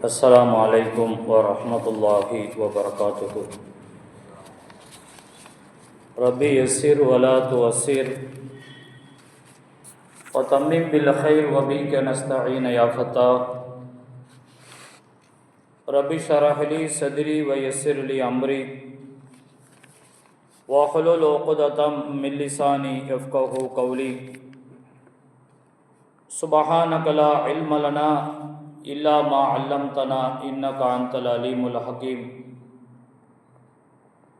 السلام عليكم ورحمة الله وبركاته. ربي يسر ولا تعسر وتمم بالخير وبك نستعين يا فتاح. ربي اشرح لي صدري ويسر لي أمري واحلل عقدة من لساني يفقهوا قولي. سبحانك لا علم لنا إلا ما علمتنا إنك أنت العليم الحكيم.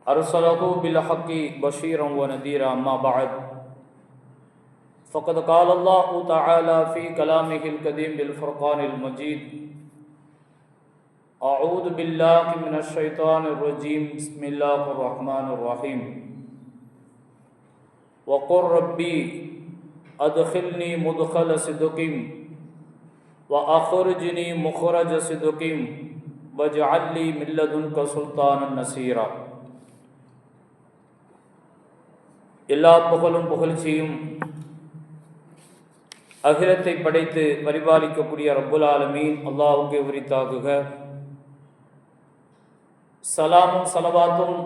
أرسله بالحق بشيرا ونذيرا. أما بعد فقد قال الله تعالى في كلامه القديم بالفرقان المجيد: أعوذ بالله من الشيطان الرجيم. بسم الله الرحمن الرحيم. وقل ربي أدخلني مدخل صدق وأخرجني مخرج صدق واجعل لي من لدنك سلطانا نصيرا. எல்லா புகழும் புகழ்ச்சியும் அகிலத்தை படைத்து பரிபாலிக்கக்கூடிய ரப்புல் ஆலமீன் அல்லாஹ்வுக்கே உரித்தாகுக. சலாமும் சலவாத்தும்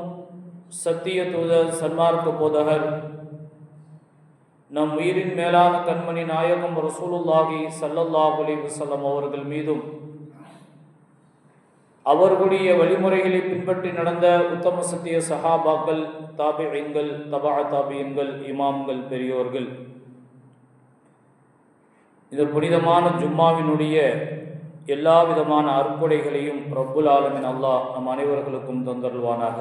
சத்திய தூதர் சன்மார்க்க போதகர் நம் உயிரின் மேலான கண்மணி நாயகம் ரசூலுல்லாஹி ஸல்லல்லாஹு அலைஹி வஸல்லம் அவர்கள் மீதும் அவர்களுடைய வழிமுறைகளை பின்பற்றி நடந்த உத்தம சத்திய சஹாபாக்கள், தாபிஈன்கள், தபா தாபிஈன்கள், இமாம்கள், பெரியோர்கள், இந்த புனிதமான ஜும்மாவினுடைய எல்லா விதமான அற்புடைகளையும் ரப்புல் ஆலமீன் அல்லாஹ் நம் அனைவர்களுக்கும் தந்தருள்வானாக.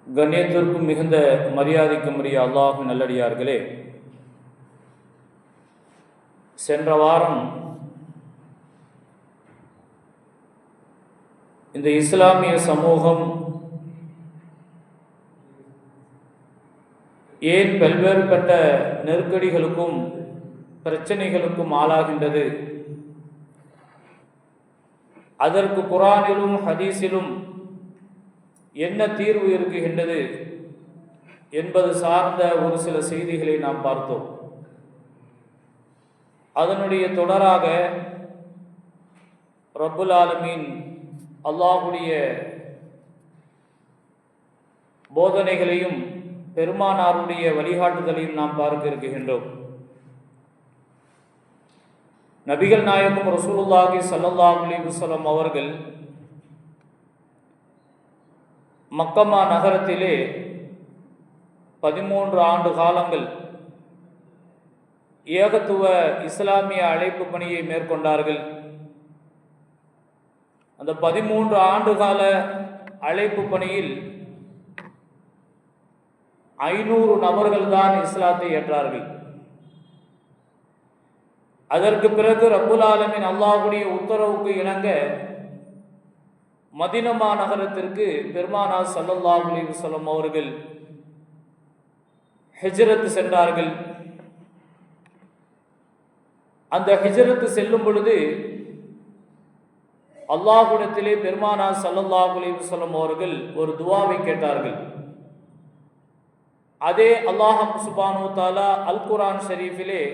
கண்ணியத்திற்கும் மிகுந்த மரியாதைக்கும் உரிய அல்லாஹ்வின் நல்லடியார்களே, சென்ற வாரம் இந்த இஸ்லாமிய சமூகம் ஏன் பல்வேறுபட்ட நெருக்கடிகளுக்கும் பிரச்சனைகளுக்கும் ஆளாகின்றது, அதற்கு குர்ஆனிலும் ஹதீஸிலும் என்ன தீர்வு இருக்குகின்றது என்பது சார்ந்த ஒரு சில செய்திகளை நாம் பார்த்தோம். அதனுடைய தொடராக ரப்புல் ஆலமீன் அல்லாஹ்வுடைய போதனைகளையும் பெருமானாருடைய வழிகாட்டுதலையும் நாம் பார்க்க இருக்கின்றோம். நபிகள் நாயகம் ரசூலுல்லாஹி ஸல்லல்லாஹு அலைஹி வஸல்லம் அவர்கள் மக்கமா நகரத்திலே 13 ஆண்டு காலங்கள் ஏகத்துவ இஸ்லாமிய அழைப்பு பணியை மேற்கொண்டார்கள். அந்த 13 ஆண்டு கால அழைப்பு பணியில் 500 நபர்கள் தான் இஸ்லாத்தை ஏற்றார்கள். அதற்கு பிறகு ரப்புல் ஆலமீன் அல்லாஹ்வுடைய உத்தரவுக்கு இணங்க மதீனா நகரத்திற்கு பெருமானார் ஸல்லல்லாஹு அலைஹி வஸல்லம் அவர்கள் ஹிஜ்ரத் சென்றார்கள். அந்த ஹிஜ்ரத் செல்லும் பொழுது அல்லாஹ்விடத்திலே பெருமானார் ஸல்லல்லாஹு அலைஹி வஸல்லம் அவர்கள் ஒரு துஆவை கேட்டார்கள். அதே அல்லாஹ் சுப்ஹானஹு வ தஆலா அல் குர்ஆன் ஷரீஃபிலே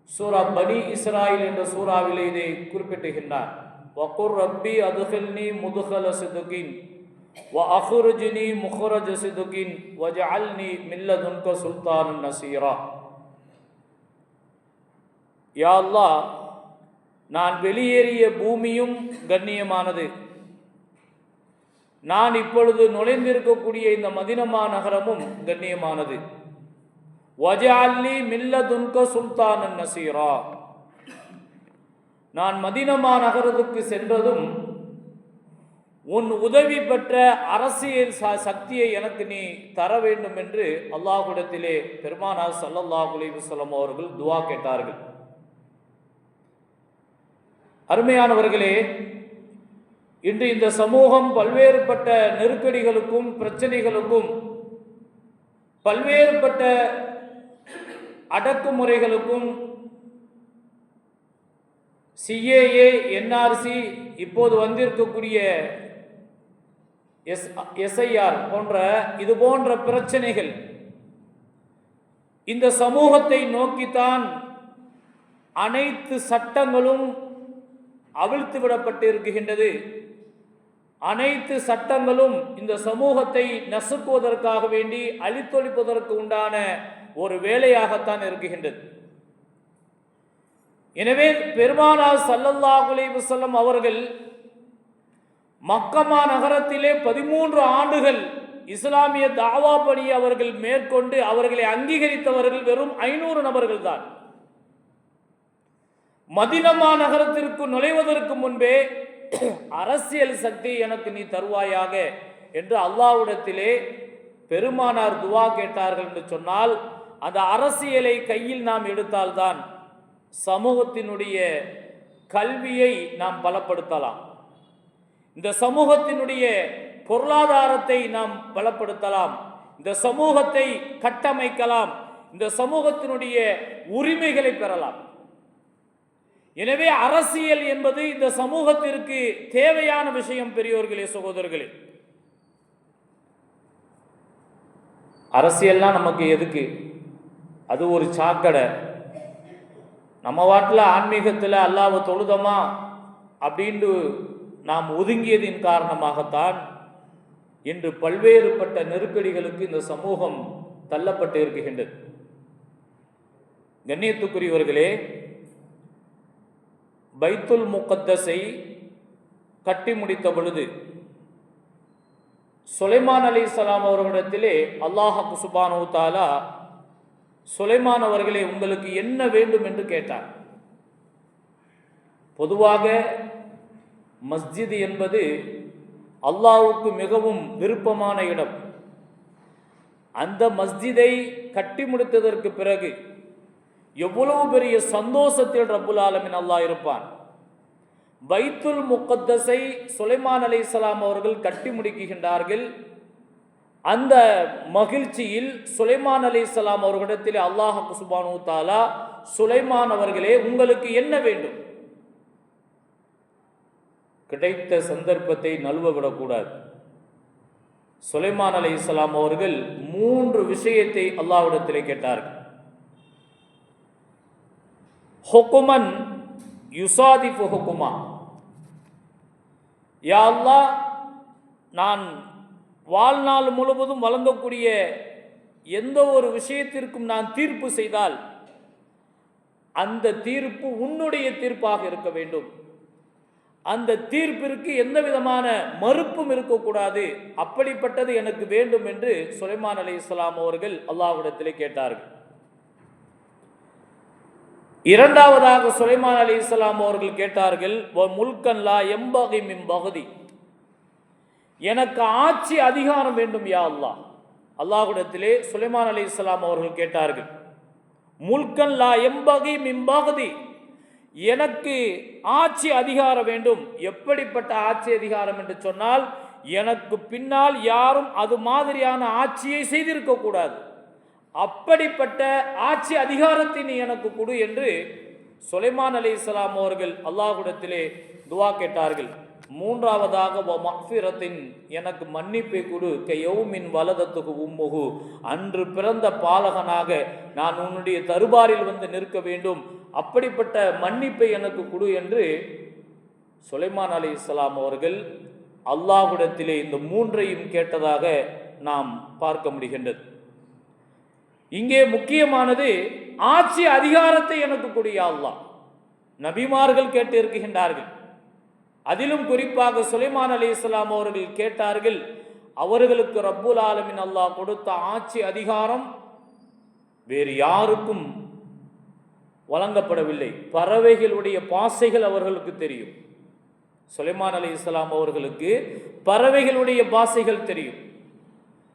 சூரா பனி இஸ்ராயில் என்ற சூறாவிலே இதை குறிப்பிட்டுகின்றார். வகுர் ரப்பி அதுகில்னி முதுகல சிதுகின் வ அஹ்ருஜ்னி முஹ்ரஜ சிதுகின் வஜஅல்னி மின் லதுன்க சுல்தானன் நஸீரா. யா அல்லாஹ், நான் வெளியேறிய பூமியும் கண்ணியமானது, நான் இப்பொழுது நுழைந்திருக்கக்கூடிய இந்த மதீனா நகரமும் கண்ணியமானது. வஜஅல்னி மின் லதுன்க சுல்தானன் நஸீரா. நான் மதீனா நகரத்துக்கு சென்றதும் உன் உதவி பெற்ற அரசியல் சக்தியை எனக்கு நீ தர வேண்டும் என்று அல்லாஹ்விடத்திலே பெருமானார் ஸல்லல்லாஹு அலைஹி வஸல்லம் அவர்கள் துஆ கேட்டார்கள். அருமையானவர்களே, இன்று இந்த சமூகம் பல்வேறுபட்ட நெருக்கடிகளுக்கும் பிரச்சனைகளுக்கும் பல்வேறுபட்ட அடக்குமுறைகளுக்கும் சிஏஏ, என்ஆர்சி, இப்போது வந்திருக்கக்கூடிய எஸ்ஐஆர் போன்ற இது போன்ற பிரச்சனைகள் இந்த சமூகத்தை நோக்கித்தான் அனைத்து சட்டங்களும் அவிழ்த்து விடப்பட்டு இருக்குகின்றது. அனைத்து சட்டங்களும் இந்த சமூகத்தை நசுக்குவதற்காக வேண்டி அழித்தொழிப்பதற்கு உண்டான ஒரு வேலையாகத்தான் இருக்குகின்றது. எனவே பெருமானார் ஸல்லல்லாஹு அலைஹி வஸல்லம் அவர்கள் மக்கமா நகரத்திலே 13 ஆண்டுகள் இஸ்லாமிய தாவா பணியை அவர்கள் மேற்கொண்டு அவர்களை அங்கீகரித்தவர்கள் வெறும் 500 நபர்கள் தான். மதீனா நகரத்திற்கு நுழைவதற்கு முன்பே அரசியல் சக்தி எனக்கு நீ தருவாயாக என்று அல்லாஹ்விடத்திலே பெருமானார் துவா கேட்டார்கள் என்று சொன்னால், அந்த அரசியலை கையில் நாம் எடுத்தால்தான் சமூகத்தினுடைய கல்வியை நாம் பலப்படுத்தலாம், இந்த சமூகத்தினுடைய பொருளாதாரத்தை நாம் பலப்படுத்தலாம், இந்த சமூகத்தை கட்டமைக்கலாம், இந்த சமூகத்தினுடைய உரிமைகளை பெறலாம். எனவே அரசியல் என்பது இந்த சமூகத்திற்கு தேவையான விஷயம். பெரியோர்களே, சகோதரர்களே, அரசியல்லாம் நமக்கு எதுக்கு? அது ஒரு சாக்கடை. நம்ம வாட்டில் ஆன்மீகத்தில் அல்லாஹ்வை தொழுதமா அப்படின்ட்டு நாம் ஒதுங்கியதின் காரணமாகத்தான் இன்று பல்வேறுபட்ட நெருக்கடிகளுக்கு இந்த சமூகம் தள்ளப்பட்டு இருக்குகின்றது. கண்ணியத்துக்குரியவர்களே, பைத்துல் முகத்தஸை கட்டி முடித்த பொழுது சுலைமான் அலைஹிஸ்ஸலாம் அவர்களிடத்திலே அல்லாஹ் சுப்ஹானஹு வ தஆலா சுலைமான் அவர்களே உங்களுக்கு என்ன வேண்டும் என்று கேட்டார். பொதுவாக மஸ்ஜித் என்பது அல்லாஹ்வுக்கு மிகவும் விருப்பமான இடம். அந்த மஸ்ஜிதை கட்டி முடித்ததற்கு பிறகு எவ்வளவு பெரிய சந்தோஷத்தில் ரப்புல் ஆலமீன் அல்லாஹ் இருப்பான். பைத்துல் முகத்தஸை சுலைமான் அலைஹிஸ்ஸலாம் அவர்கள் கட்டி முடிக்கின்றார்கள். அந்த மகிழ்ச்சியில் சுலைமான் அலைஹிஸ்ஸலாம் அவர்களிடத்தில் அல்லாஹ் சுப்ஹானஹு வ தஆலா சுலைமான் அவர்களே உங்களுக்கு என்ன வேண்டும்? கிடைத்த சந்தர்ப்பத்தை நழுவ விடக்கூடாது. சுலைமான் அலைஹிஸ்ஸலாம் அவர்கள் 3 விஷயத்தை அல்லாஹ்விடத்திலே கேட்டார்கள். ஹுக்குமன் யுசாதிஃபு ஹுக்குமா, யா அல்லாஹ், நான் வாழ்நாள் முழுவதும் வழங்கக்கூடிய எந்த ஒரு விஷயத்திற்கும் நான் தீர்ப்பு செய்தால் அந்த தீர்ப்பு உன்னுடைய தீர்ப்பாக இருக்க வேண்டும், அந்த தீர்ப்பிற்கு எந்த விதமான மறுப்பும் இருக்கக்கூடாது, அப்படிப்பட்டது எனக்கு வேண்டும் என்று சுலைமான் அலைஹிஸ்ஸலாம் அவர்கள் அல்லாஹ்விடத்திலே கேட்டார்கள். இரண்டாவதாக சுலைமான் அலைஹிஸ்ஸலாம் அவர்கள் கேட்டார்கள், முல்கன் லா யம்பகி மின் பகதி, எனக்கு ஆட்சி அதிகாரம் வேண்டும் யா அல்லாஹ். அல்லாஹ்விடத்திலே சுலைமான் அலைஹிஸ்ஸலாம் அவர்கள் கேட்டார்கள், முல்கன் லா யம்பகி மின் பகதி, எனக்கு ஆட்சி அதிகாரம் வேண்டும். எப்படிப்பட்ட ஆட்சி அதிகாரம் என்று சொன்னால், எனக்கு பின்னால் யாரும் அது மாதிரியான ஆட்சியை செய்திருக்க கூடாது, அப்படிப்பட்ட ஆட்சி அதிகாரத்தை நீ எனக்கு கொடு என்று சுலைமான் அலைஹிஸ்ஸலாம் அவர்கள் அல்லாஹ்விடத்திலே துவா கேட்டார்கள். மூன்றாவதாக மக்ஃபிரத்தின், எனக்கு மன்னிப்பை கொடு, கையவுமின் வலதத்துக்கு உம்முகு, அன்று பிறந்த பாலகனாக நான் உன்னுடைய தர்பாரில் வந்து நிற்க வேண்டும், அப்படிப்பட்ட மன்னிப்பை எனக்கு கொடு என்று சுலைமான் அலைஹிஸ்ஸலாம் அவர்கள் அல்லாஹ்விடத்திலே இந்த 3ஐயும் கேட்டதாக நாம் பார்க்க முடிகின்றது. இங்கே முக்கியமானது ஆட்சி அதிகாரத்தை எனக்கு கொடு யா அல்லாஹ். நபிமார்கள் கேட்டு இருக்கின்றார்கள். அதிலும் குறிப்பாக சுலைமான் அலைஹிஸ்ஸலாம் அவர்கள் கேட்டார்கள், அவர்களுக்கு ரப்புல் ஆலமீன் அல்லாஹ் கொடுத்த ஆட்சி அதிகாரம் வேறு யாருக்கும் வழங்கப்படவில்லை. பறவைகளுடைய பாசைகள் அவர்களுக்கு தெரியும். சுலைமான் அலைஹிஸ்ஸலாம் அவர்களுக்கு பறவைகளுடைய பாசைகள் தெரியும்.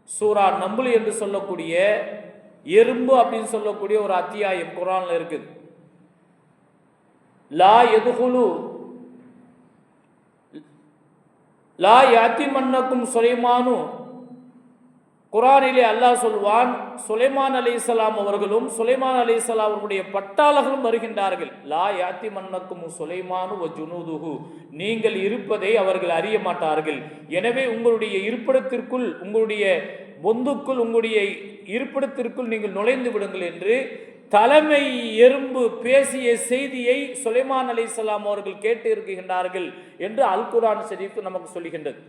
சூரா நம்ல் என்று சொல்லக்கூடிய எறும்பு அப்படின்னு சொல்லக்கூடிய ஒரு அத்தியாயம் குர்ஆன்ல இருக்குது. லா யதுகுலு லா யாத்திமன்னக்கும் சுலைமானு, குர்ஆனிலே அல்லாஹ் சொல்வான், சுலைமான் அலைஹிஸ்ஸலாம் அவர்களும் சுலைமான் அலைஹிஸ்ஸலாம் அவர்களுடைய பட்டாளர்களும் வருகின்றார்கள். லா யாத்திமன்னக்கும் சுலைமானு வ ஜுனூதுஹு, நீங்கள் இருப்பதை அவர்கள் அறிய மாட்டார்கள், எனவே உங்களுடைய இருப்பிடத்திற்குள், உங்களுடைய பொந்துக்குள், உங்களுடைய இருப்பிடத்திற்குள் நீங்கள் நுழைந்து விடுங்கள் என்று தலைமை எறும்பு பேசிய செய்தியை சுலைமான் அலைஹிஸ்ஸலாம் அவர்கள் கேட்டு இருக்கின்றார்கள் என்று அல் குர்ஆன் ஷரீஃப் நமக்கு சொல்லுகின்றது.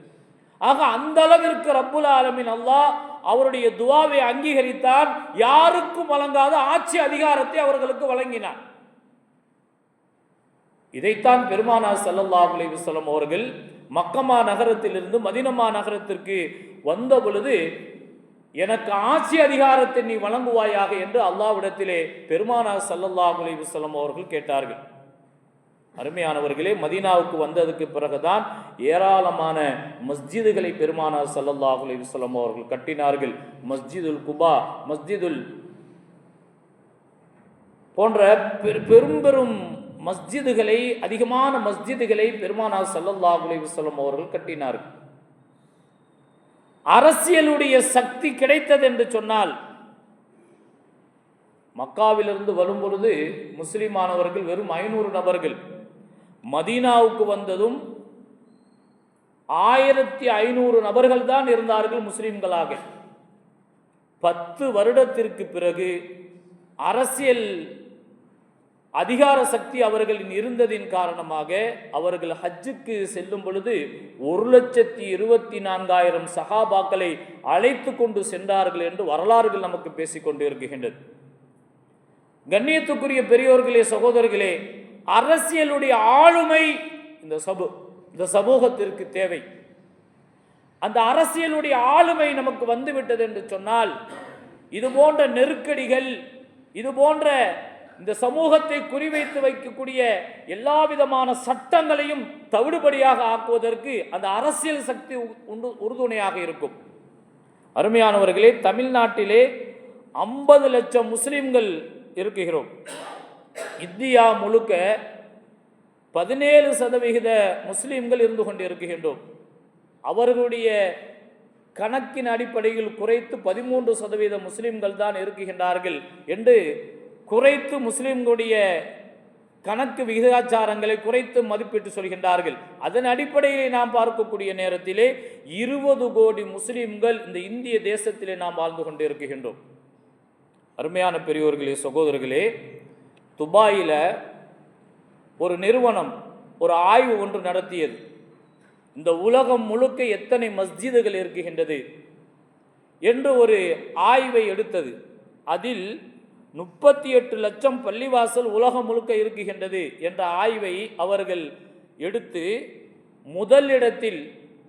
ஆக அந்த அளவிற்கு ரப்புல் ஆலமீன் அல்லாஹ் அவருடைய துஆவை அங்கீகரித்தான். யாருக்கும் வழங்காத ஆட்சி அதிகாரத்தை அவர்களுக்கு வழங்கினார். இதைத்தான் பெருமானார் ஸல்லல்லாஹு அலைஹி வஸல்லம் அவர்கள் மக்கமா நகரத்திலிருந்து மதீனா நகரத்திற்கு வந்த பொழுது, எனக்கு ஆட்சி அதிகாரத்தை நீ வழங்குவாயாக என்று அல்லாஹ்விடத்திலே பெருமானார் ஸல்லல்லாஹு அலைஹி வஸல்லம் அவர்கள் கேட்டார்கள். அருமையானவர்களே, மதீனாவுக்கு வந்ததுக்கு பிறகுதான் ஏராளமான மஸ்ஜிதுகளை பெருமானார் ஸல்லல்லாஹு அலைஹி வஸல்லம் அவர்கள் கட்டினார்கள். மஸ்ஜிதுல் குபா, மஸ்ஜிதுல் போன்ற பெரும் பெரும் மஸ்ஜிதுகளை, அதிகமான மஸ்ஜிதுகளை பெருமானார் ஸல்லல்லாஹு அலைஹி வஸல்லம் அவர்கள் கட்டினார்கள். அரசியலுடைய சக்தி கிடைத்தது என்று சொன்னால், மக்காவிலிருந்து வரும் பொழுது முஸ்லிமானவர்கள் வெறும் 500 நபர்கள். மதீனாவுக்கு வந்ததும் 1500 நபர்கள் தான் இருந்தார்கள் முஸ்லிம்களாக. 10 வருடத்திற்கு பிறகு அரசியல் அதிகார சக்தி அவர்களின் இருந்ததின் காரணமாக அவர்கள் ஹஜ்ஜுக்கு செல்லும் பொழுது 1,24,000 சஹாபாக்களை அழைத்து கொண்டு சென்றார்கள் என்று வரலாறுகள் நமக்கு பேசிக்கொண்டு இருக்கின்றது. கண்ணியத்துக்குரிய பெரியோர்களே, சகோதரர்களே, அரசியலுடைய ஆளுமை இந்த சமூகத்திற்கு தேவை. அந்த அரசியலுடைய ஆளுமை நமக்கு வந்துவிட்டது என்று சொன்னால், இது போன்ற நெருக்கடிகள், இது போன்ற இந்த சமூகத்தை குறிவைத்து வைக்கக்கூடிய எல்லா விதமான சட்டங்களையும் தவிடுபடியாக ஆக்குவதற்கு அந்த அரசியல் சக்தி உறுதுணையாக இருக்கும். அருமையானவர்களே, தமிழ்நாட்டிலே 50 லட்சம் முஸ்லிம்கள் இருக்குகிறோம். இந்தியா முழுக்க 17% முஸ்லிம்கள் இருந்து கொண்டு இருக்கின்றோம். அவர்களுடைய கணக்கின் அடிப்படையில் குறைத்து 13% முஸ்லிம்கள் தான் இருக்குகின்றார்கள் என்று குறைத்து முஸ்லிம்களுடைய கணக்கு விகிதாச்சாரங்களை குறைத்து மதிப்பிட்டு சொல்கின்றார்கள். அதன் அடிப்படையில் நாம் பார்க்கக்கூடிய நேரத்திலே 20 கோடி முஸ்லிம்கள் இந்த இந்திய தேசத்திலே நாம் வாழ்ந்து கொண்டு இருக்கின்றோம். அருமையான பெரியோர்களே, சகோதரர்களே, துபாயில் ஒரு நிறுவனம் ஒரு ஆய்வு ஒன்று நடத்தியது. இந்த உலகம் முழுக்க எத்தனை மஸ்ஜிதுகள் இருக்குகின்றது என்று ஒரு ஆய்வை எடுத்தது. அதில் 38 லட்சம் பள்ளிவாசல் உலகம் முழுக்க இருக்குகின்றது என்ற ஆய்வை அவர்கள் எடுத்து முதலிடத்தில்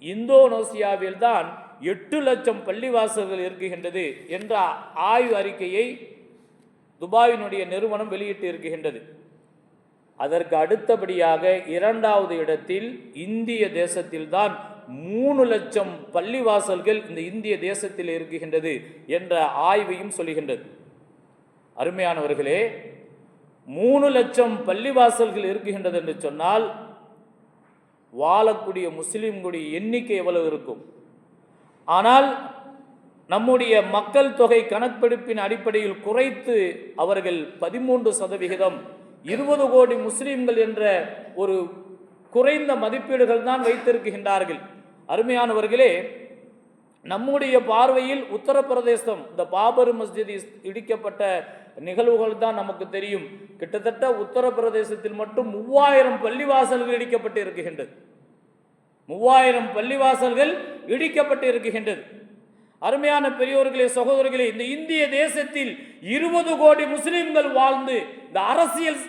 இந்தோனேசியாவில் தான் 8 லட்சம் பள்ளிவாசல்கள் இருக்குகின்றது என்ற ஆய்வு அறிக்கையை துபாயினுடைய நிறுவனம் வெளியிட்டு இருக்குகின்றது. அதற்கு அடுத்தபடியாக 2வது இடத்தில் இந்திய தேசத்தில் தான் 3 லட்சம் பள்ளிவாசல்கள் இந்த இந்திய தேசத்தில் இருக்குகின்றது என்ற ஆய்வையும் சொல்லுகின்றது. அருமையானவர்களே, 3 லட்சம் பள்ளிவாசல்கள் இருக்குகின்றது என்று சொன்னால் வாழக்கூடிய முஸ்லிம்களுடைய எண்ணிக்கை எவ்வளவு இருக்கும்? ஆனால் நம்முடைய மக்கள் தொகை கணக்கெடுப்பின் அடிப்படையில் குறைத்து அவர்கள் 13%, 20 கோடி முஸ்லிம்கள் என்ற ஒரு குறைந்த மதிப்பீடுகள் தான் வைத்திருக்கின்றார்கள். அருமையானவர்களே, நம்முடைய பார்வையில் உத்தரப்பிரதேசம், இந்த பாபர் மஸ்ஜித் இடிக்கப்பட்ட நிகழ்வுகள் தான் நமக்கு தெரியும். கிட்டத்தட்ட உத்தரப்பிரதேசத்தில் மட்டும் 3000 பள்ளிவாசல்கள் இடிக்கப்பட்டு இருக்குகின்றது. 3000 பள்ளிவாசல்கள் இடிக்கப்பட்டு இருக்குகின்றது. அருமையான பெரியோர்களே, சகோதரர்களே, இந்த இந்திய தேசத்தில் 20 கோடி முஸ்லிம்கள் வாழ்ந்து இந்த அரசியல்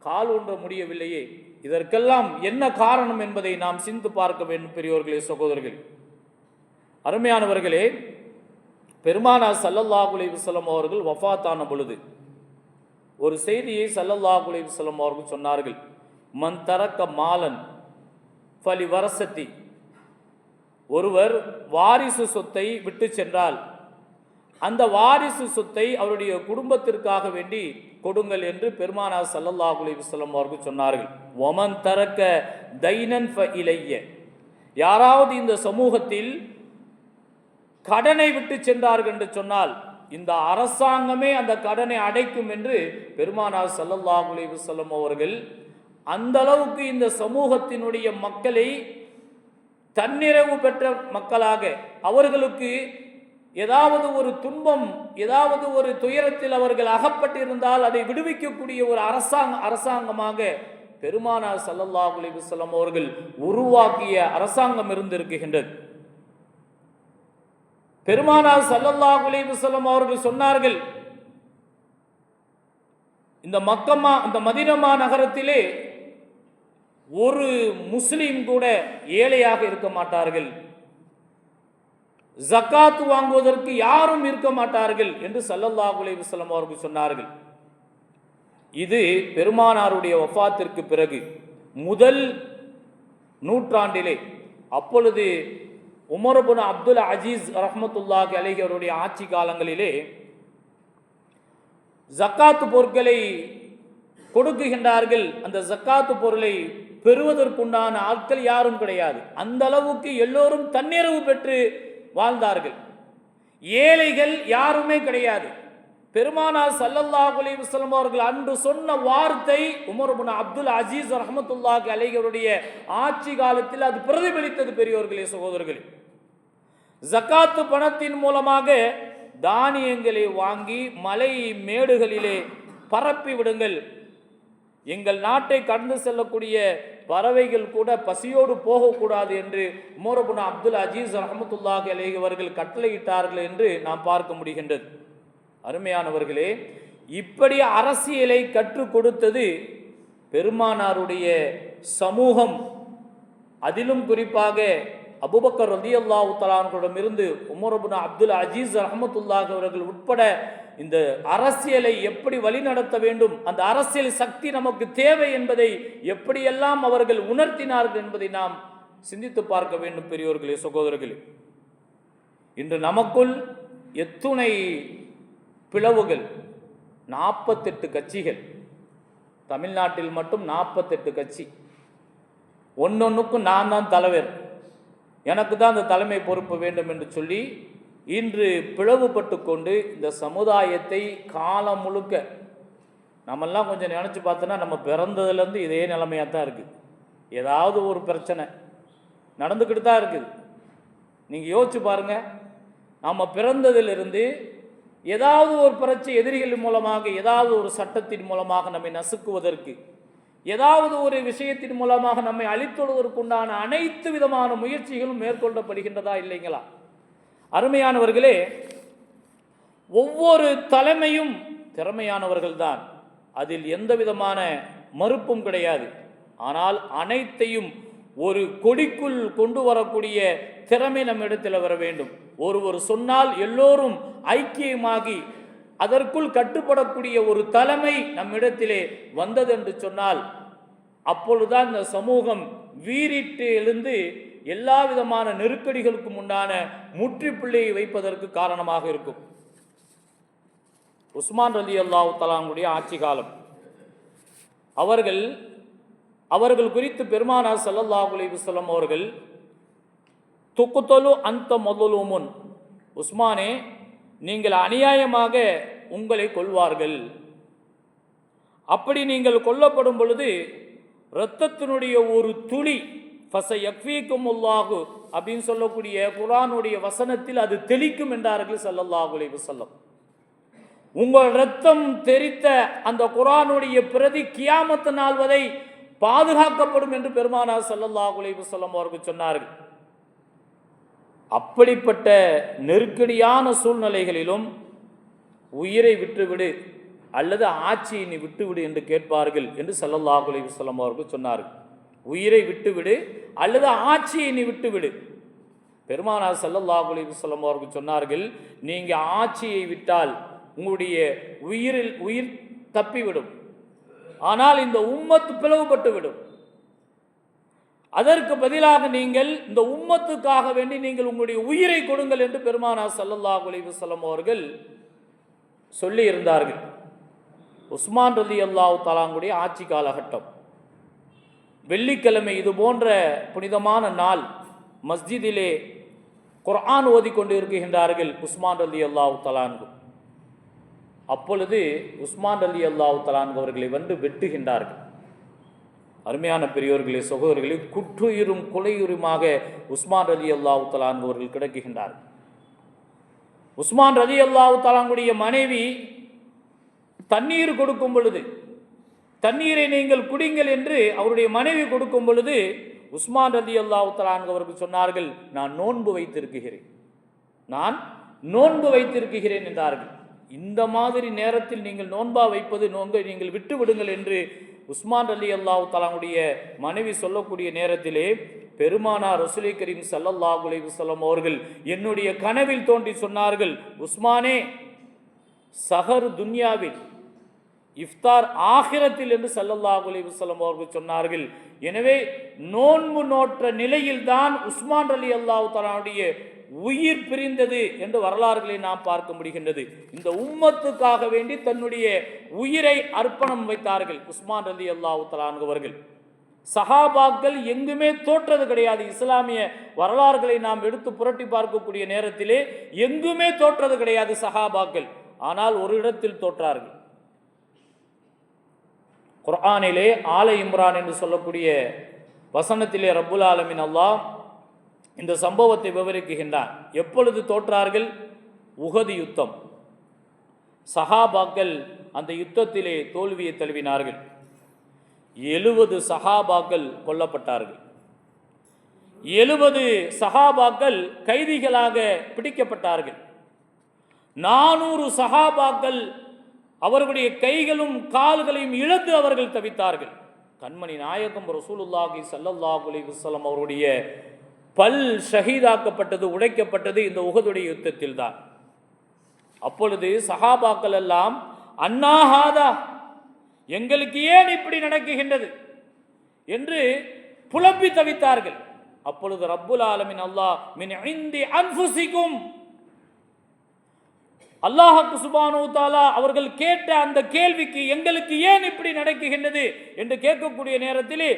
கால் ஊன்ற முடியவில்லையே, இதற்கெல்லாம் என்ன காரணம் என்பதை நாம் சிந்தித்து பார்க்க வேண்டும். பெரியோர்களே, சகோதரர்களே, அருமையானவர்களே, பெருமானார் ஸல்லல்லாஹு அலைஹி வஸல்லம் அவர்கள் வஃபாத்தான பொழுது ஒரு செய்தியை ஸல்லல்லாஹு அலைஹி வஸல்லம் அவர்கள் சொன்னார்கள். மன் தரக்க மாலன் ஃபலி வரசத்தி, ஒருவர் வாரிசு சொத்தை விட்டு சென்றால் அந்த வாரிசு சொத்தை அவருடைய குடும்பத்திற்காக வேண்டி கொடுங்கள் என்று பெருமானார் ஸல்லல்லாஹு அலைஹி வஸல்லம் அவர்கள் சொன்னார்கள். வமன் தரக்க தைனன் ஃப இலைய, யாராவது இந்த சமூகத்தில் கடனை விட்டு சென்றார்கள் என்று சொன்னால் இந்த அரசாங்கமே அந்த கடனை அடைக்கும் என்று பெருமானார் ஸல்லல்லாஹு அலைஹி வஸல்லம் அவர்கள் அந்த அளவுக்கு இந்த சமூகத்தினுடைய மக்களை தன்னிறைவு பெற்ற மக்களாக, அவர்களுக்கு ஏதாவது ஒரு துன்பம், ஏதாவது ஒரு துயரத்தில் அவர்கள் அகப்பட்டிருந்தால் அதை விடுவிக்கக்கூடிய ஒரு அரசாங்கமாக பெருமானார் ஸல்லல்லாஹு அலைஹி வஸல்லம் அவர்கள் உருவாக்கிய அரசாங்கம் இருந்திருக்கின்றது. பெருமானார் ஸல்லல்லாஹு அலைஹி வஸல்லம் அவர்கள் சொன்னார்கள், இந்த மதீனா நகரத்திலே ஒரு முஸ்லிம் கூட ஏழையாக இருக்க மாட்டார்கள், ஜக்காத் வாங்குவதற்கு யாரும் இருக்க மாட்டார்கள் என்று ஸல்லல்லாஹு அலைஹி வஸல்லம் அவர்கள் சொன்னார்கள். இது பெருமானாருடைய வஃபாத்திற்கு பிறகு முதல் நூற்றாண்டிலே, அப்பொழுது உமர் இப்னு அப்துல் அஜீஸ் ரஹ்மத்துல்லாஹி அலைஹி அவருடைய ஆட்சி காலங்களிலே ஜக்காத்து பொருட்களை கொடுக்குகின்றார்கள். அந்த ஜக்காத்து பொருளை பெறுவதற்குண்டான ஆட்கள் யாரும் கிடையாது. அந்த அளவுக்கு எல்லோரும் தன்னிறைவு பெற்று வாழ்ந்தார்கள். ஏழைகள் யாருமே கிடையாது. பெருமானார் ஸல்லல்லாஹு அலைஹி வஸல்லம் அவர்கள் அன்று சொன்ன வார்த்தை உமர் இப்னு அப்துல் அஜீஸ் ரஹ்மத்துல்லாஹி அலைஹி அவருடைய ஆட்சி காலத்தில் அது பிரதிபலித்தது. பெரியோர்களே, சகோதரர்களே, ஜக்காத்து பணத்தின் மூலமாக தானியங்களை வாங்கி மலை மேடுகளிலே பரப்பி விடுங்கள். எங்கள் நாட்டை கடந்து செல்லக்கூடிய பறவைகள் கூட பசியோடு போகக்கூடாது என்று உமர் இப்னு அப்துல் அஜீஸ் ரஹ்மத்துல்லாஹி அலைஹி அவர்கள் கட்டளையிட்டார்கள் என்று நாம் பார்க்க முடிகின்றது. அருமையானவர்களே, இப்படி அரசியலை கற்றுக் கொடுத்தது பெருமானாருடைய சமூகம். அதிலும் குறிப்பாக அபூபக்கர் ரலியல்லாஹு தஆலா அன்ஹுவிடமிருந்து உமர் இப்னு அப்துல் அஜீஸ் ரஹ்மத்துல்லாஹி அவர்கள் உட்பட இந்த அரசியலை எப்படி வழிநடத்த வேண்டும், அந்த அரசியல் சக்தி நமக்கு தேவை என்பதை எப்படியெல்லாம் அவர்கள் உணர்த்தினார்கள் என்பதை நாம் சிந்தித்து பார்க்க வேண்டும். பெரியோர்களே, சகோதரர்களே, இன்று நமக்குள் எத்துணை பிளவுகள், 48 கட்சிகள். தமிழ்நாட்டில் மட்டும் 48 கட்சி. ஒன்னொன்னுக்கும் நான் தான் தலைவர், எனக்கு தான் அந்த தலைமை பொறுப்பு வேண்டும் என்று சொல்லி இன்று பிளவுபட்டு கொண்டு இந்த சமுதாயத்தை காலம் முழுக்க, நம்மெல்லாம் கொஞ்சம் நினச்சி பார்த்தோன்னா நம்ம பிறந்ததுலேருந்து இதே நிலைமையாக தான் இருக்குது. ஏதாவது ஒரு பிரச்சனை நடந்துக்கிட்டு தான் இருக்குது. நீங்கள் யோசிச்சு பாருங்கள், நம்ம பிறந்ததிலிருந்து ஏதாவது ஒரு பிரச்சனை எதிரிகள் மூலமாக, ஏதாவது ஒரு சட்டத்தின் மூலமாக நம்மை நசுக்குவதற்கு, ஏதாவது ஒரு விஷயத்தின் மூலமாக நம்மை அழித்தொழுவதற்குண்டான அனைத்து விதமான முயற்சிகளும் மேற்கொள்ளப்படுகின்றதா இல்லைங்களா? அருமையானவர்களே, ஒவ்வொரு தலைமையும் திறமையானவர்கள்தான், அதில் எந்த விதமான மறுப்பும் கிடையாது. ஆனால் அனைத்தையும் ஒரு கொடிக்குள் கொண்டு வரக்கூடிய திறமை நம்மிடத்தில் வர வேண்டும். ஒருவர் சொன்னால் எல்லோரும் ஐக்கியமாகி அதற்குள் கட்டுப்படக்கூடிய ஒரு தலைமை நம்மிடத்திலே வந்தது என்று சொன்னால், அப்பொழுதுதான் இந்த சமூகம் வீறிட்டு எழுந்து எல்லா விதமான நெருக்கடிகளுக்கும் உண்டான முற்றுப்புள்ளியை வைப்பதற்கு காரணமாக இருக்கும். உஸ்மான் ரலியல்லாஹு தஆலாவுடைய ஆட்சி காலம், அவர்கள் குறித்து பெருமானார் ஸல்லல்லாஹு அலைஹி வஸல்லம் அவர்கள், துக்தலு அன்த மதுலூமுன், உஸ்மானே, நீங்கள் அநியாயமாக உங்களை கொல்வார்கள். அப்படி நீங்கள் கொல்லப்படும் பொழுது இரத்தத்தினுடைய ஒரு துளி ஃபஸயக்ஃபீகுமுல்லாஹு அப்படின்னு சொல்லக்கூடிய குர்ஆனுடைய வசனத்தில் அது தெளிக்கும் என்றார்கள் ஸல்லல்லாஹு அலைஹி வஸல்லம். உங்கள் இரத்தம் தெரித்த அந்த குர்ஆனுடைய பிரதி கியாமத் நாள் வரை பாதுகாக்கப்படும் என்று பெருமானார் ஸல்லல்லாஹு அலைஹி வஸல்லம் அவர்கள் சொன்னார்கள். அப்படிப்பட்ட நெருக்கடியான சூழ்நிலைகளிலும் உயிரை விட்டுவிடு அல்லது ஆட்சியை நீ விட்டுவிடு என்று கேட்பார்கள் என்று ஸல்லல்லாஹு அலைஹி வஸல்லம் அவர்கள் சொன்னார்கள். உயிரை விட்டுவிடு அல்லது ஆட்சியை நீ விட்டுவிடு. பெருமானார் ஸல்லல்லாஹு அலைஹி வஸல்லம் அவர்கள் சொன்னார்கள், நீங்க ஆட்சியை விட்டால் உங்களுடைய உயிர் தப்பிவிடும், ஆனால் இந்த உம்மத்து பிளவுபட்டு விடும். அதற்கு பதிலாக நீங்கள் இந்த உம்மத்துக்காக வேண்டி நீங்கள் உங்களுடைய உயிரை கொடுங்கள் என்று பெருமானார் ஸல்லல்லாஹு அலைஹி வஸல்லம் அவர்கள் சொல்லி இருந்தார்கள். உஸ்மான் ரலியல்லாஹு தஆலாவுடைய ஆட்சி காலகட்டம், வெள்ளிக்கிழமை இது போன்ற புனிதமான நாள், மஸ்ஜிதிலே குர்ஆன் ஓதிக்கொண்டு இருக்கின்றார்கள் உஸ்மான் ரலியல்லாஹு தஆலா. அப்பொழுது உஸ்மான் ரலியல்லாஹு தஆலா அவர்களை வந்து வெட்டுகின்றார்கள். அருமையான பெரியோர்களே, சகோதரர்களே, குற்றுயிரும் கொலையுருமாக உஸ்மான் ரலியல்லாஹு தஆலா அவர்கள் கிடக்குகின்றார்கள். உஸ்மான் ரலியல்லாஹு தஆலாவுடைய மனைவி தண்ணீர் கொடுக்கும் பொழுது, தண்ணீரை நீங்கள் குடிங்கள் என்று அவருடைய மனைவி கொடுக்கும் பொழுது உஸ்மான் ரலியல்லாஹு தஆலா அவர்கள் சொன்னார்கள், நான் நோன்பு வைத்திருக்கிறேன், நான் நோன்பு வைத்திருக்கிறேன் என்றார்கள். இந்த மாதிரி நேரத்தில் நீங்கள் நோன்பா வைப்பது நோன்பை நீங்கள் விட்டு விடுங்கள் என்று உஸ்மான் ரலியல்லாஹு தஆலாவுடைய மனைவி சொல்லக்கூடிய நேரத்திலே பெருமானார் ரசூலை கரீம் ஸல்லல்லாஹு அலைஹி வஸல்லம் அவர்கள் என்னுடைய கனவில் தோன்றி சொன்னார்கள், உஸ்மானே, சஹர் துன்யாவில், இஃப்தார் ஆகிரத்தில் என்று ஸல்லல்லாஹு அலைஹி வஸல்லம் அவர்கள் சொன்னார்கள். எனவே நோன்பு நோற்ற நிலையில்தான் உஸ்மான் ரலியல்லாஹு தஆலாவுடைய உயிர் பிரிந்தது என்று வரலாறுகளை நாம் பார்க்க முடிகின்றது. இந்த உம்மத்துக்காக வேண்டி தன்னுடைய உயிரை அர்ப்பணம் வைத்தார்கள் உஸ்மான் ரலியல்லாஹு தஆலா அவர்கள். சஹாபாக்கள் எங்குமே தோற்றது கிடையாது. இஸ்லாமிய வரலாறுகளை நாம் எடுத்து புரட்டி பார்க்கக்கூடிய நேரத்திலே எங்குமே தோற்றது கிடையாது சஹாபாக்கள். ஆனால் ஒரு இடத்தில் தோற்றார்கள். குர்ஆனிலே ஆல இம்ரான் என்று சொல்லக்கூடிய வசனத்திலே ரப்புல் ஆலமீன் அல்லாஹ் இந்த சம்பவத்தை விவரிக்கின்றான். எப்பொழுது தோற்றார்கள்? உஹது யுத்தம். சஹாபாக்கள் அந்த யுத்தத்திலே தோல்வியை தழுவினார்கள். 70 சஹாபாக்கள் கொல்லப்பட்டார்கள். 70 சஹாபாக்கள் கைதிகளாக பிடிக்கப்பட்டார்கள். 400 சஹாபாக்கள் அவர்களுடைய கைகளும் கால்களையும் இழந்து அவர்கள் தவித்தார்கள். கண்மணி நாயகம் ரசூலுல்லாஹி ஸல்லல்லாஹு அலைஹி வஸல்லம் அவருடைய பல் ஷஹீதாக்கப்பட்டது, உடைக்கப்பட்டது இந்த உஹதுடைய யுத்தத்தில் தான். அப்பொழுது சஹாபாக்கள் எல்லாம் அன்னாஹாதா, எங்களுக்கு ஏன் இப்படி நடக்குகின்றது என்று புலம்பி தவித்தார்கள். அப்பொழுது ரப்புல் ஆலமீன் அல்லாஹ் மின் இந்தி அன்ஃபுசிக்கும், அல்லாஹ் சுப்ஹானஹு வ தஆலா அவர்கள் கேட்ட அந்த கேள்விக்கு எங்களுக்கு ஏன் இப்படி நடக்குகின்றது என்று கேட்கக்கூடிய நேரத்திலே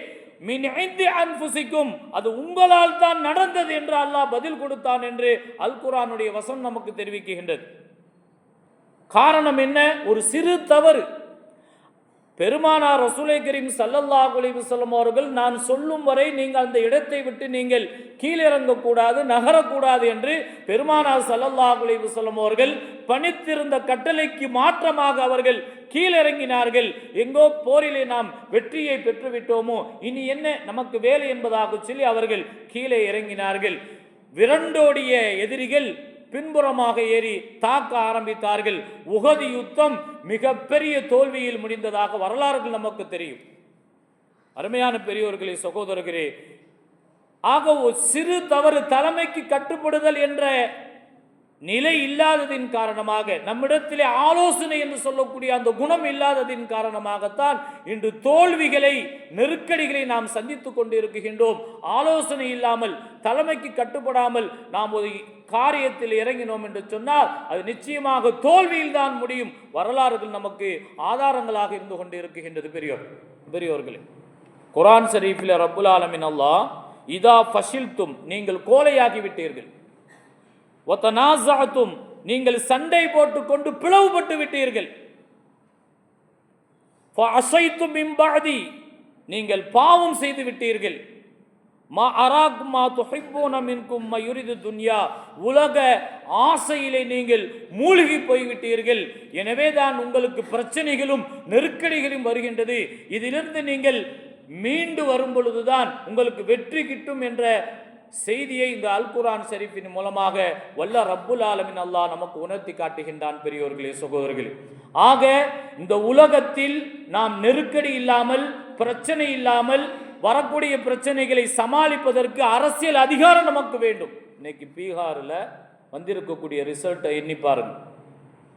மின் இந்தி அன்ஃபுசிக்கும், அது உங்களால் தான் நடந்தது என்று அல்லாஹ் பதில் கொடுத்தான் என்று அல் குர்ஆனுடைய வசனம் நமக்கு தெரிவிக்கின்றது. காரணம் என்ன? ஒரு சிறு தவறு. பெருமானார் ரசூலை கரீம் ஸல்லல்லாஹு அலைஹி வஸல்லம் அவர்கள் நான் சொல்லும் வரை நீங்கள் அந்த இடத்தை விட்டு நீங்கள் கீழிறங்கக்கூடாது, நகரக்கூடாது என்று பெருமானார் ஸல்லல்லாஹு அலைஹி வஸல்லம் அவர்கள் பணித்திருந்த கட்டளைக்கு மாற்றமாக அவர்கள் கீழிறங்கினார்கள். எங்கோ போரிலே நாம் வெற்றியை பெற்றுவிட்டோமோ, இனி என்ன நமக்கு வேலை என்பதாக சொல்லி அவர்கள் கீழே இறங்கினார்கள். விரண்டோடிய எதிரிகள் பின்புறமாக ஏறி தாக்க ஆரம்பித்தார்கள். உஹது யுத்தம் மிகப்பெரிய தோல்வியில் முடிந்ததாக வரலாறுகள் நமக்கு தெரியும். அருமையான பெரியோர்களே, சகோதரர்களே, ஆக ஒரு சிறு தவறு, தலைமைக்கு கட்டுப்படுதல் என்ற நிலை இல்லாததின் காரணமாக, நம்மிடத்திலே ஆலோசனை என்று சொல்லக்கூடிய அந்த குணம் இல்லாததின் காரணமாகத்தான் இன்று தோல்விகளை, நெருக்கடிகளை நாம் சந்தித்துக் கொண்டு இருக்கின்றோம். ஆலோசனை இல்லாமல், தலைமைக்கு கட்டுப்படாமல் நாம் ஒரு காரியத்தில் இறங்கினோம் என்று சொன்னால் அது நிச்சயமாக தோல்வியில் தான் முடியும். வரலாறுகள் நமக்கு ஆதாரங்களாக இருந்து கொண்டு இருக்கின்றது. பெரியோர்களே, குர்ஆன் ஷரீஃபில் ரப்புல் ஆலமீன் அல்லாஹ் இதா ஃபஷில்தும், நீங்கள் கோலையாகி விட்டீர்கள், வதனாஸஅதும், நீங்கள் சண்டை போட்டுக்கொண்டு பிளவுபட்டு விட்டீர்கள், ஃபஅஸைதும் மின் பஅதி, நீங்கள் பாவம் செய்து விட்டீர்கள், மா அராக்கும் மா துஹிப்பூன மின்கும் மா யுரிது துன்யா, உலக ஆசையிலே நீங்கள் மூழ்கி போய்விட்டீர்கள். எனவே தான் உங்களுக்கு பிரச்சனைகளும் நெருக்கடிகளும் வருகின்றது. இதிலிருந்து நீங்கள் மீண்டு வரும் பொழுதுதான் உங்களுக்கு வெற்றி கிட்டும் என்ற செய்தியை இந்த அல் குர்ஆன் ஷரீஃபின் மூலமாக வல்ல ரப்புல் ஆலமீன் அல்லாஹ் நமக்கு உணர்த்தி காட்டுகின்றான். பெரியோர்களே, சகோதரர்களே, ஆக இந்த உலகத்தில் நாம் நெருக்கடி இல்லாமல், பிரச்சனை இல்லாமல், வரக்கூடிய பிரச்சனைகளை சமாளிப்பதற்கு அரசியல் அதிகாரம் நமக்கு வேண்டும். இன்னைக்கு பீகாரில் வந்திருக்கக்கூடிய ரிசல்ட்டை எண்ணி பாருங்க.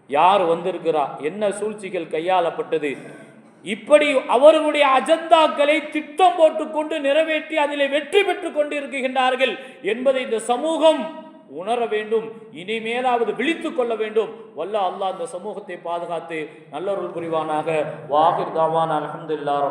யார் வந்திருக்கிறா, என்ன சூழ்ச்சிகள் கையாளப்பட்டது, இப்படி அவர்களுடைய அஜெண்டாக்களை திட்டம் போட்டுக்கொண்டு நிறைவேற்றி அதிலே வெற்றி பெற்றுக் கொண்டு இருக்கின்றார்கள் என்பதை இந்த சமூகம் உணர வேண்டும். இனிமேலாவது விழித்துக் கொள்ள வேண்டும். வல்ல அல்லாஹ் இந்த சமூகத்தை பாதுகாத்து நல்லருள் புரிவானாக. வாஹிர் தாவானா அல்ஹம்துலில்லாஹ்.